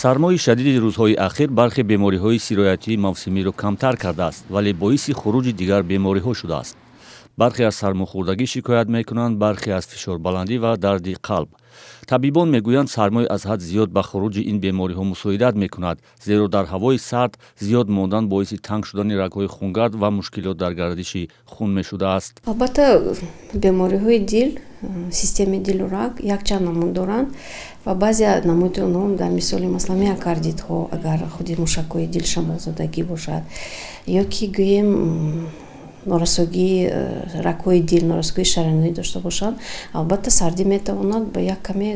сармои шадиди рӯзҳои ахир бархе бемориҳои сироятии мавсимиро камтар кардааст, вале боиси хуруҷи дигар бемориҳо шудааст. бархе аз сармохӯрдагӣ шикоят мекунанд, бархе аз фишорбаландӣ ва дарди қалб. табибон мегӯянд сармои аз ҳад зиёд ба хуруҷи ин бемориҳо мусоидат мекунад, зеро дар ҳавои сард зиёд мондан боиси танг шудани рагҳои хунгард ва мушкилот дар гардиши хун мешудааст. албатта бемориҳои дил, системаи дилу раг якчанд намуд доранд ва баъзе намуди онҳо дар мисоли маслан миокардитҳо, агар худи мушакҳои дил шамолзадагӣ бошад ё ки гӯем норасогии рагҳои дил, норасогии шаронӣ дошта бошанд, албатта сардӣ метавонад ба як каме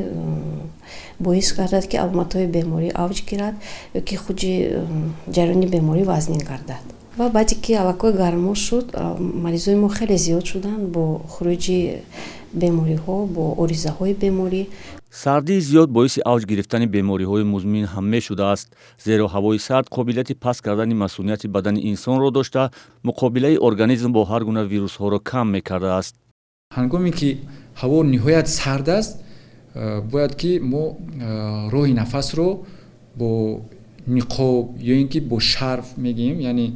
боис гардад ки аломатҳои беморӣ авҷ гирад ё ки худи ҷараёни беморӣ вазнин гардад. ва баъде ки алакой гармо шуд, маризои мо хеле зиёд шуданд бо хуруҷи бемориҳо, бо оризаҳои беморӣ. сардии зиёд боиси авҷ гирифтани бемориҳои музмин ҳам мешудааст, зеро ҳавои сард қобилияти паст кардани масунияти бадани инсонро дошта, муқобилаи организм бо ҳар гуна вирусҳоро кам мекардааст. ҳангоме ки ҳаво ниҳоят сард аст, бояд ки мо роҳи нафасро бо ниқоб ё ин ки бо шарф мегӯем, яъне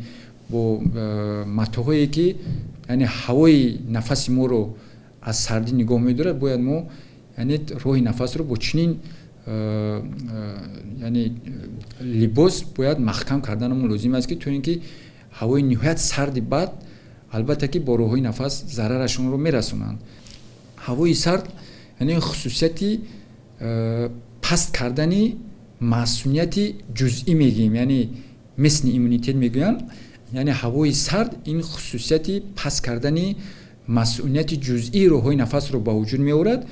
бо матоъҳое ки яъне ҳавои нафаси моро аз сардӣ нигоҳ медорад, бояд мо яъне роҳи нафасро бо чунин яъне либос бояд маҳкам карданамон лозим аст ки то ин ки ҳавои ниҳоят сарди баъд албатта ки бо роҳҳои нафас зарарашонро мерасонанд. ҳавои сард яъне хусусияти паст кардани масунияти ҷузъӣ мегӯем, яъне месни иммунитет мегӯянд, яъне ҳавои сард ин хусусияти паст кардани масунияти ҷузъии роҳҳои нафасро ба вуҷуд меорад.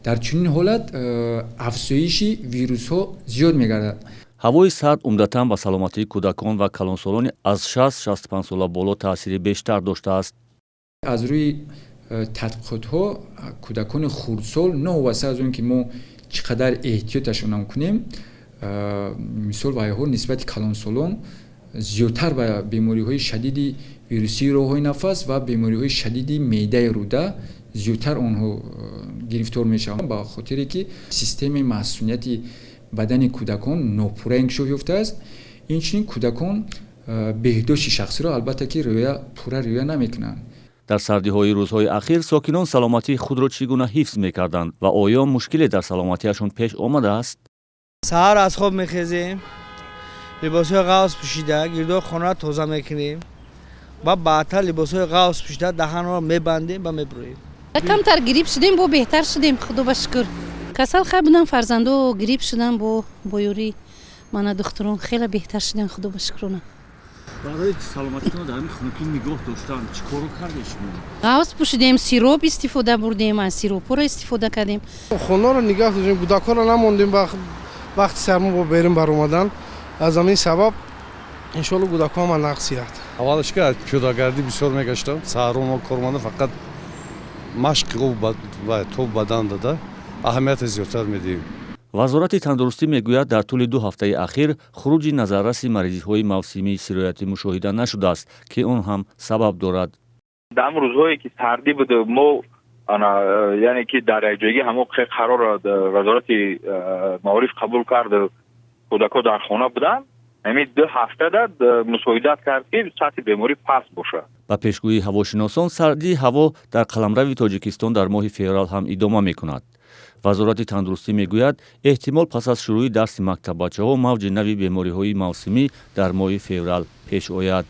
дар чунин ҳолат афзоиши вирусҳо зиёд мегардад. ҳавои сард умдатан ба саломатии кӯдакон ва калонсолони аз 60-65 сола боло таъсири бештар доштааст. аз рӯи тадқиқотҳо кӯдакони хурдсол новобаста аз он ки мо чӣ қадар эҳтиёташонам кунем, мисол ва ҳол нисбати калонсолон зиёдтар ба бемориҳои шадиди вирусии роҳҳои нафас ва бемориҳои шадиди меъдаи рӯда зиёдтар онҳо гирифтор мешаванд, ба хотире ки системаи масунияти бадани кӯдакон нопурра инкишоф ёфтааст. инчунин кӯдакон беҳдошти шахсиро албатта ки пурра риоя намекунанд. дар сардиҳои рӯзҳои ахир сокинон саломатии худро чӣ гуна ҳифз мекарданд ва оё мушкиле дар саломатиашон пеш омадааст? саҳар аз хоб мехезем, либосҳои ғафс пӯшида гирдои хонаро тоза мекунем, ва баъдтар либосҳои ғафс пӯшида даҳанро мебандем ва мебурем. камтар гириб шудем, бо беҳтар шудем, худо ба шукр. касал хай будам, фарзандо гириб шудан, бо ёрии мана духтурон хеле беҳтар шудем, худо ба шукрона. барои саломатитон дар ин хунукӣ нигоҳ доштан чӣ коро кардед шумо? ғафс пӯшидем, сироп истифода бурдем, аз сиропҳоро истифода кардем. хонаро нигоҳ доштем, кӯдаконро намондем вақти сармо бо берун баромадан. аз ҳамин сабаб иншоалло кӯдаконам нақсият. аввалаш ки пиёдагардӣ бисёр мегаштам, саҳарона корманда фақат машқи ва тоб бадан дада аҳамияти зиёдтар медиҳем. вазорати тандурустӣ мегӯяд, дар тӯли 2 ҳафтаи ахир хуруҷи назарраси маризиҳои мавсимии сироятӣ мушоҳида нашудааст, ки он ҳам сабаб дорад. дар рӯзҳое ки сардӣ буд, мо яъне ки дар якҷоягӣ ҳамоқи қарор вазорати маориф қабул кард, кӯдакон дар хона буданд, ҳамин 2 ҳафта мусоидат кард ки сатҳи беморӣ паст бошад. ба пешгӯии ҳавошиносон, сардии ҳаво дар қаламрави Тоҷикистон дар моҳи феврал ҳам идома мекунад. вазорати тандурустӣ мегӯяд, эҳтимол пас аз шурӯи дарси мактаббачаҳо мавҷи нави бемориҳои мавсимӣ дар моҳи феврал пеш ояд.